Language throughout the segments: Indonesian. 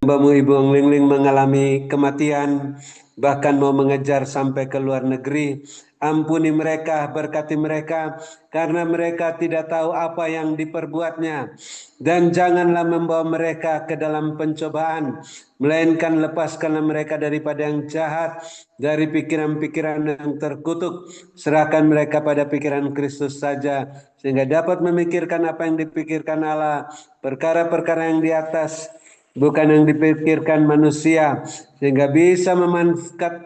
Hambamu Ibu Ong Ling Ling mengalami kematian, bahkan mau mengejar sampai ke luar negeri. Ampuni mereka, berkati mereka, karena mereka tidak tahu apa yang diperbuatnya. Dan janganlah membawa mereka ke dalam pencobaan, melainkan lepaskanlah mereka daripada yang jahat, dari pikiran-pikiran yang terkutuk. Serahkan mereka pada pikiran Kristus saja, sehingga dapat memikirkan apa yang dipikirkan Allah, perkara-perkara yang di atas, bukan yang dipikirkan manusia, sehingga bisa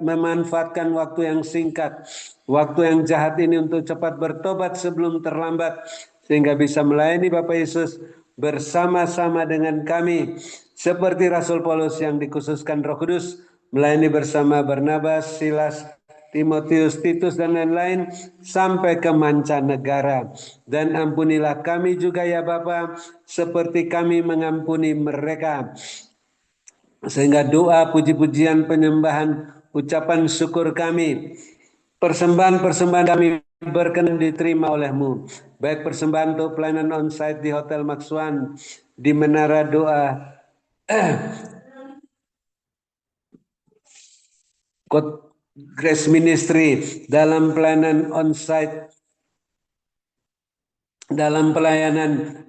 memanfaatkan waktu yang singkat, waktu yang jahat ini untuk cepat bertobat sebelum terlambat, sehingga bisa melayani Bapak Yesus bersama-sama dengan kami, seperti Rasul Paulus yang dikhususkan Roh Kudus melayani bersama Barnabas, Silas, Timotius, Titus, dan lain-lain sampai ke mancanegara. Dan ampunilah kami juga ya Bapa, seperti kami mengampuni mereka. Sehingga doa, puji-pujian, penyembahan, ucapan syukur kami, persembahan-persembahan kami berkenan diterima oleh-Mu. Baik persembahan untuk pelayanan onsite di Hotel Maxwan, di Menara Doa, Grace Ministry, dalam pelayanan onsite, dalam pelayanan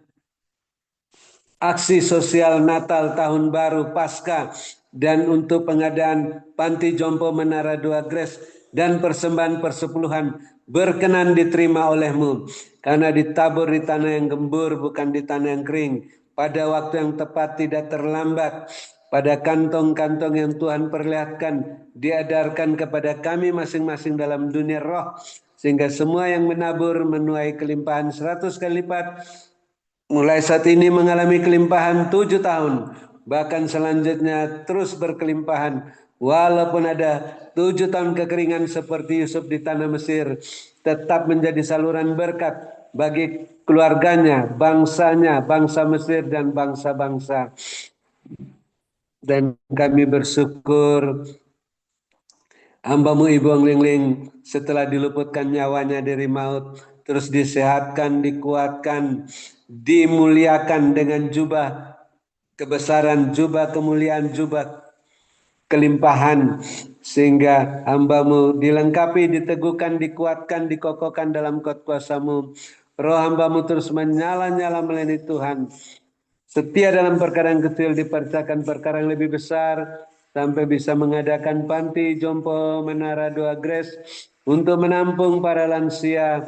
aksi sosial Natal, Tahun Baru, Paskah, dan untuk pengadaan Panti Jompo Menara Dua Grace dan persembahan persepuluhan berkenan diterima oleh-Mu, karena ditabur di tanah yang gembur, bukan di tanah yang kering, pada waktu yang tepat, tidak terlambat, pada kantong-kantong yang Tuhan perlihatkan, diedarkan kepada kami masing-masing dalam dunia roh, sehingga semua yang menabur menuai kelimpahan 100 kali lipat. Mulai saat ini mengalami kelimpahan 7 tahun, bahkan selanjutnya terus berkelimpahan. Walaupun ada 7 tahun kekeringan seperti Yusuf di tanah Mesir, tetap menjadi saluran berkat bagi keluarganya, bangsanya, bangsa Mesir dan bangsa-bangsa. Dan kami bersyukur hamba-Mu Ibu Ong Ling Ling setelah diluputkan nyawanya dari maut, terus disehatkan, dikuatkan, dimuliakan dengan jubah kebesaran, jubah kemuliaan, jubah kelimpahan, sehingga hamba-Mu dilengkapi, diteguhkan, dikuatkan, dikokohkan dalam kuasa-Mu. Roh hamba-Mu terus menyala-nyala melayani Tuhan, setia dalam perkara yang kecil, dipercayakan perkara yang lebih besar, sampai bisa mengadakan Panti Jompo Menara Dua Grace untuk menampung para lansia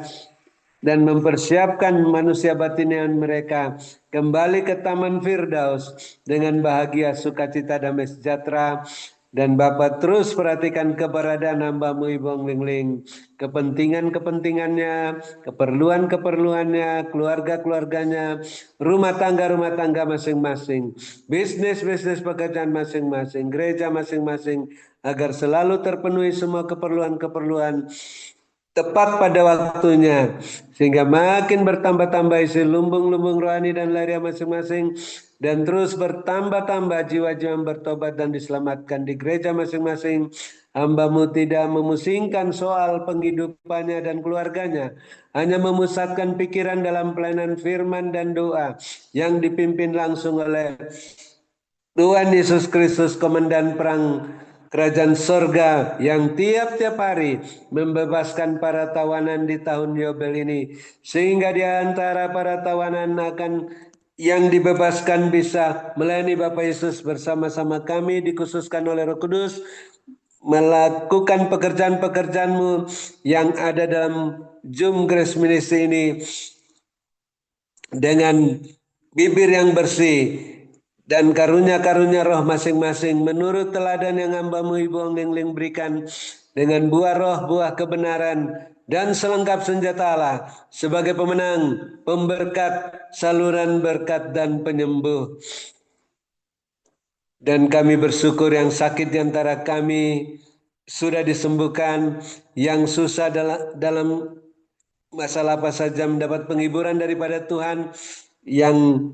dan mempersiapkan manusia batinian mereka kembali ke Taman Firdaus dengan bahagia, sukacita, damai sejahtera. Dan Bapak terus perhatikan keberadaan hamba-Mu Ibu Ong Ling Ling, kepentingan-kepentingannya, keperluan-keperluannya, keluarga-keluarganya, rumah tangga masing-masing, bisnis-bisnis pekerjaan masing-masing, gereja masing-masing, agar selalu terpenuhi semua keperluan-keperluan tepat pada waktunya, sehingga makin bertambah-tambah isi lumbung-lumbung rohani dan lahiriah masing-masing, dan terus bertambah-tambah jiwa-jiwa yang bertobat dan diselamatkan di gereja masing-masing. Hamba-Mu tidak memusingkan soal penghidupannya dan keluarganya, hanya memusatkan pikiran dalam pelayanan firman dan doa yang dipimpin langsung oleh Tuhan Yesus Kristus, Komandan Perang Kerajaan Sorga, yang tiap-tiap hari membebaskan para tawanan di tahun Yobel ini, sehingga di antara para tawanan yang dibebaskan bisa melayani Bapak Yesus bersama-sama kami, dikhususkan oleh Roh Kudus, melakukan pekerjaan-pekerjaan-Mu yang ada dalam Zoom Grace Ministry ini dengan bibir yang bersih dan karunia-karunia roh masing-masing menurut teladan yang hamba-Mu Ibu Ong Ling Ling berikan, dengan buah roh, buah kebenaran, dan selengkap senjata Allah sebagai pemenang, pemberkat, saluran berkat, dan penyembuh. Dan kami bersyukur yang sakit di antara kami sudah disembuhkan, yang susah dalam masalah apa saja mendapat penghiburan daripada Tuhan, yang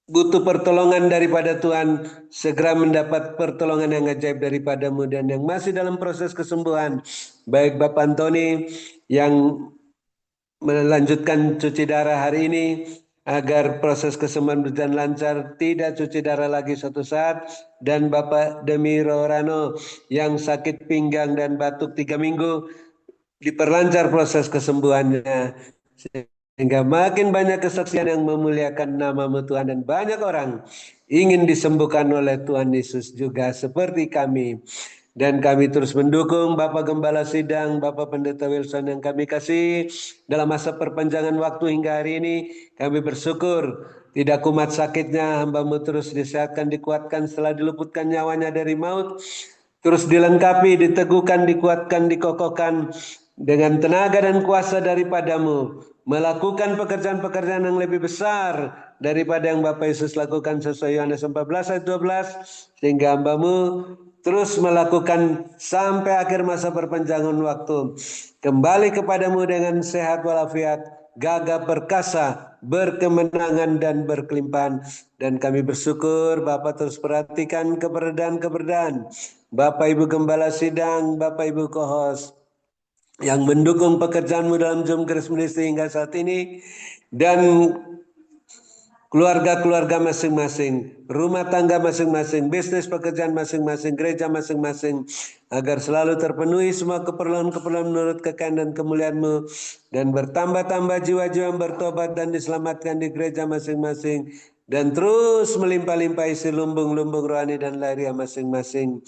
butuh pertolongan daripada Tuhan segera mendapat pertolongan yang ajaib daripada-Mu, dan yang masih dalam proses kesembuhan, baik Bapak Antoni yang melanjutkan cuci darah hari ini, agar proses kesembuhan berjalan lancar, tidak cuci darah lagi suatu saat, dan Bapak Demiro Rano yang sakit pinggang dan batuk 3 minggu, diperlancar proses kesembuhannya, sehingga makin banyak kesaksian yang memuliakan nama-Mu Tuhan, dan banyak orang ingin disembuhkan oleh Tuhan Yesus juga seperti kami. Dan kami terus mendukung Bapak Gembala Sidang, Bapak Pendeta Wilson yang kami kasih dalam masa perpanjangan waktu hingga hari ini. Kami bersyukur tidak kumat sakitnya, hamba-Mu terus disehatkan, dikuatkan setelah diluputkan nyawanya dari maut. Terus dilengkapi, diteguhkan, dikuatkan, dikokohkan dengan tenaga dan kuasa daripada-Mu. Melakukan pekerjaan-pekerjaan yang lebih besar daripada yang Bapak Yesus lakukan sesuai Yohanes 14 ayat 12. Sehingga hamba-Mu terus melakukan sampai akhir masa perpanjangan waktu. Kembali kepadamu dengan sehat walafiat, gagah perkasa, berkemenangan dan berkelimpahan. Dan kami bersyukur Bapak terus perhatikan keberadaan Bapak Ibu Gembala Sidang, Bapak Ibu Kohos yang mendukung pekerjaanmu dalam Zoom Grace Ministry hingga saat ini, dan keluarga-keluarga masing-masing, rumah tangga masing-masing, bisnis pekerjaan masing-masing, gereja masing-masing, agar selalu terpenuhi semua keperluan-keperluan menurut kekayaan dan kemuliaan-Mu, dan bertambah-tambah jiwa-jiwa yang bertobat dan diselamatkan di gereja masing-masing, dan terus melimpah-limpah isi lumbung-lumbung rohani dan lahiriah masing-masing.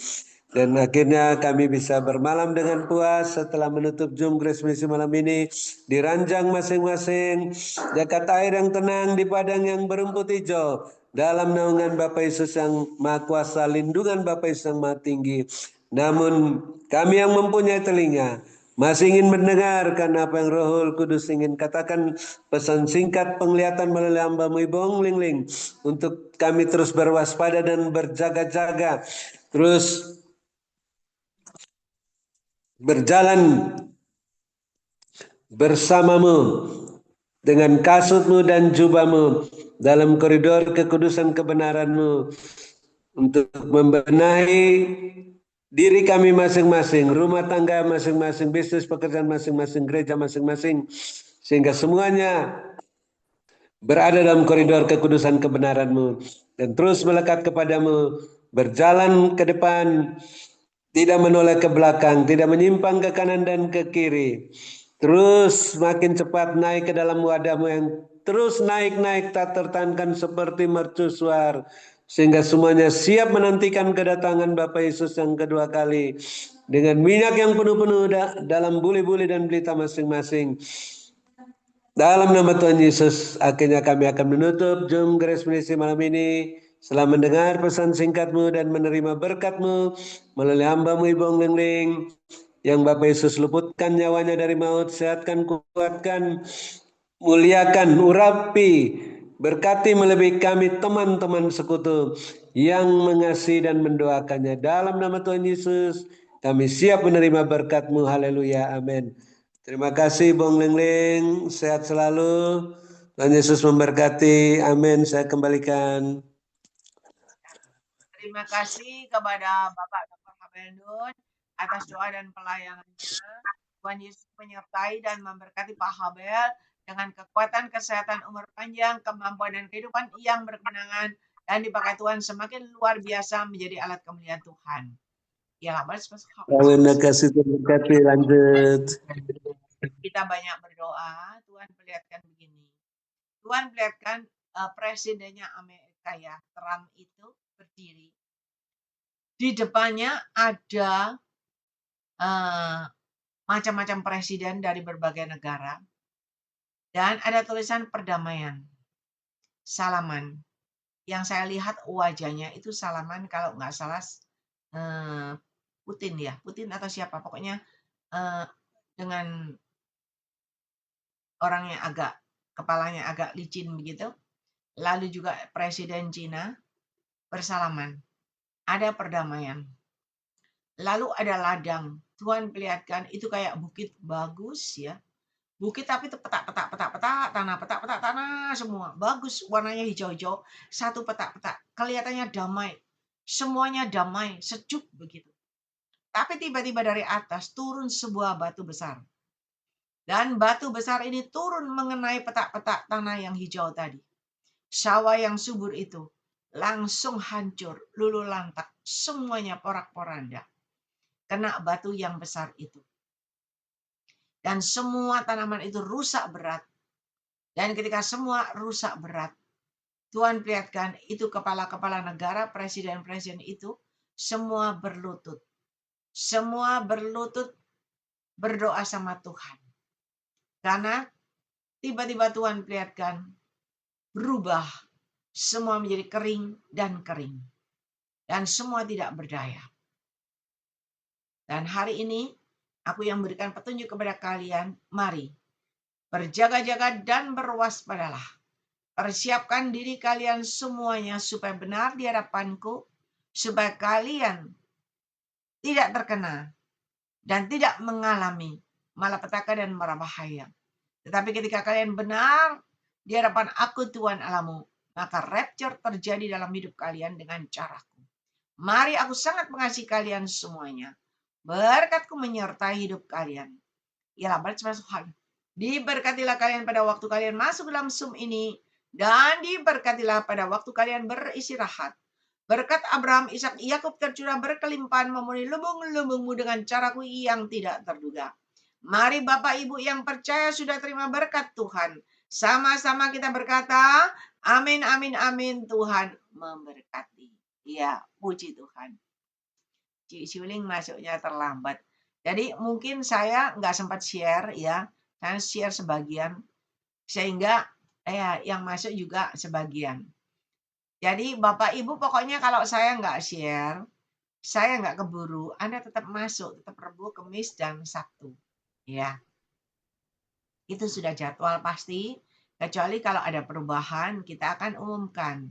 Dan akhirnya kami bisa bermalam dengan puas setelah menutup Zoom Grace Misi malam ini di ranjang masing-masing, dekat air yang tenang di padang yang berumput hijau, dalam naungan Bapa Yesus yang Maha Kuasa, lindungan Bapa Yesus yang Maha Tinggi. Namun kami yang mempunyai telinga masih ingin mendengarkan apa yang Roh Kudus ingin katakan, pesan singkat penglihatan melalui hamba-Mu Ibu Ong Ling Ling, untuk kami terus berwaspada dan berjaga-jaga, terus berjalan bersama-Mu dengan kasut-Mu dan jubah-Mu dalam koridor kekudusan kebenaran-Mu, untuk membenahi diri kami masing-masing, rumah tangga masing-masing, bisnis pekerjaan masing-masing, gereja masing-masing, sehingga semuanya berada dalam koridor kekudusan kebenaran-Mu dan terus melekat kepadamu, berjalan ke depan, tidak menoleh ke belakang, tidak menyimpang ke kanan dan ke kiri. Terus makin cepat naik ke dalam wadah-Mu yang terus naik-naik tak tertahankan seperti mercusuar, sehingga semuanya siap menantikan kedatangan Bapa Yesus yang kedua kali dengan minyak yang penuh-penuh dalam buli-buli dan belita masing-masing. Dalam nama Tuhan Yesus, akhirnya kami akan menutup Zoom Grace Ministry malam ini. Setelah mendengar pesan singkat-Mu dan menerima berkat-Mu melalui hamba-Mu Ibu Ong Ling Ling, yang Bapak Yesus luputkan nyawanya dari maut, sehatkan, kuatkan, muliakan, urapi, berkati melebihi kami teman-teman sekutu yang mengasihi dan mendoakannya. Dalam nama Tuhan Yesus, kami siap menerima berkat-Mu. Haleluya, amin. Terima kasih Bung Ling Ling, sehat selalu. Tuhan Yesus memberkati, amin. Saya kembalikan. Terima kasih kepada Bapak Dr. Habeldun atas doa dan pelayanannya. Tuhan Yesus menyertai dan memberkati Pak Habel dengan kekuatan, kesehatan, umur panjang, kemampuan dan kehidupan yang berkemenangan, dan dipakai Tuhan semakin luar biasa menjadi alat kemuliaan Tuhan. Ya, Terima kasih, terberkati, lanjut. Kita banyak berdoa. Tuhan perlihatkan begini. Tuhan perlihatkan presidennya Amerika ya, Trump itu berdiri. Di depannya ada macam-macam presiden dari berbagai negara. Dan ada tulisan perdamaian. Salaman. Yang saya lihat wajahnya itu salaman, kalau nggak salah Putin ya. Putin atau siapa. Pokoknya dengan orangnya kepalanya agak licin begitu. Lalu juga Presiden Cina bersalaman. Ada perdamaian. Lalu ada ladang. Tuhan perlihatkan itu kayak bukit bagus ya. Bukit tapi itu petak-petak tanah semua. Bagus, warnanya hijau-hijau. Satu petak-petak. Kelihatannya damai. Semuanya damai, sejuk begitu. Tapi tiba-tiba dari atas turun sebuah batu besar. Dan batu besar ini turun mengenai petak-petak tanah yang hijau tadi. sawah yang subur itu langsung hancur, luluh lantak, semuanya porak-poranda, kena batu yang besar itu. Dan semua tanaman itu rusak berat. Dan ketika semua rusak berat, Tuhan perlihatkan itu kepala-kepala negara, presiden-presiden itu, semua berlutut. Semua berlutut berdoa sama Tuhan. Karena tiba-tiba Tuhan perlihatkan berubah. Semua menjadi kering dan kering. Dan semua tidak berdaya. Dan hari ini, aku yang berikan petunjuk kepada kalian, mari berjaga-jaga dan berwaspadalah. Persiapkan diri kalian semuanya supaya benar di hadapanku, supaya kalian tidak terkena dan tidak mengalami malapetaka dan mara bahaya. Tetapi ketika kalian benar di hadapan aku Tuhan Allahmu, maka rapture terjadi dalam hidup kalian dengan caraku. Mari aku sangat mengasihi kalian semuanya. Berkatku menyertai hidup kalian. Ialah berkat Tuhan. Diberkatilah kalian pada waktu kalian masuk dalam Zoom ini, dan diberkatilah pada waktu kalian beristirahat. Berkat Abraham, Ishak, Yakub tercurah berkelimpahan memenuhi lubung-lubungmu dengan caraku yang tidak terduga. Mari Bapak Ibu yang percaya sudah terima berkat Tuhan. Sama-sama kita berkata, amin, amin, amin. Tuhan memberkati. Ya, puji Tuhan. Cik Siuling masuknya terlambat. Jadi mungkin saya nggak sempat share ya. Saya share sebagian. Sehingga yang masuk juga sebagian. Jadi Bapak Ibu pokoknya kalau saya nggak share, saya nggak keburu, Anda tetap masuk, tetap Rabu, Kamis, dan Sabtu. Ya, itu sudah jadwal pasti, kecuali kalau ada perubahan, kita akan umumkan.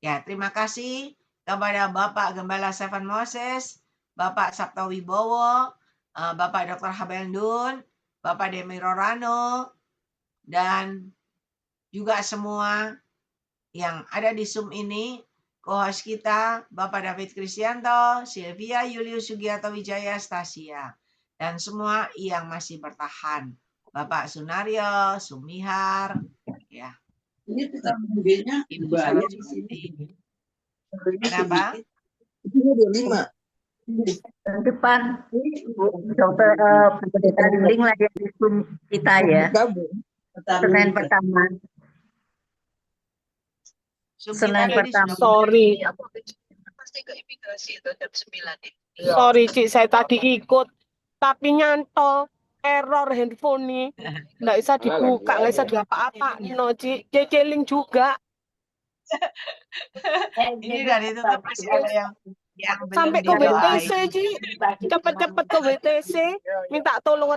Ya, terima kasih kepada Bapak Gembala Stefan Moses, Bapak Sabta Wibowo, Bapak Dr. Habendun, Bapak Demi Rorano, dan juga semua yang ada di Zoom ini, co-host kita, Bapak David Kristianto, Sylvia Julius Sugiarto Wijaya Stasia, dan semua yang masih bertahan. Bapak Sunario, Sumihar, ya. Ini tetap mobilnya Ibu Saraswati. Kenapa? Ini 25. Depan dokter Pendeta Duling lagi di Zoom kita ya. Senin pertama. Senin pertama. Sorry. Pasti ke imigrasi itu jam 9. Sorry, Cik, saya tadi ikut. Tapi nyantol error handphone nih. Nggak bisa dibuka, nggak bisa diapa-apa. No, Cik. CC link juga. Ini dari itu masih ada yang belum Sampai ke didoain. WTC, Cik. Cepet-cepet ke WTC. Minta tolong orang.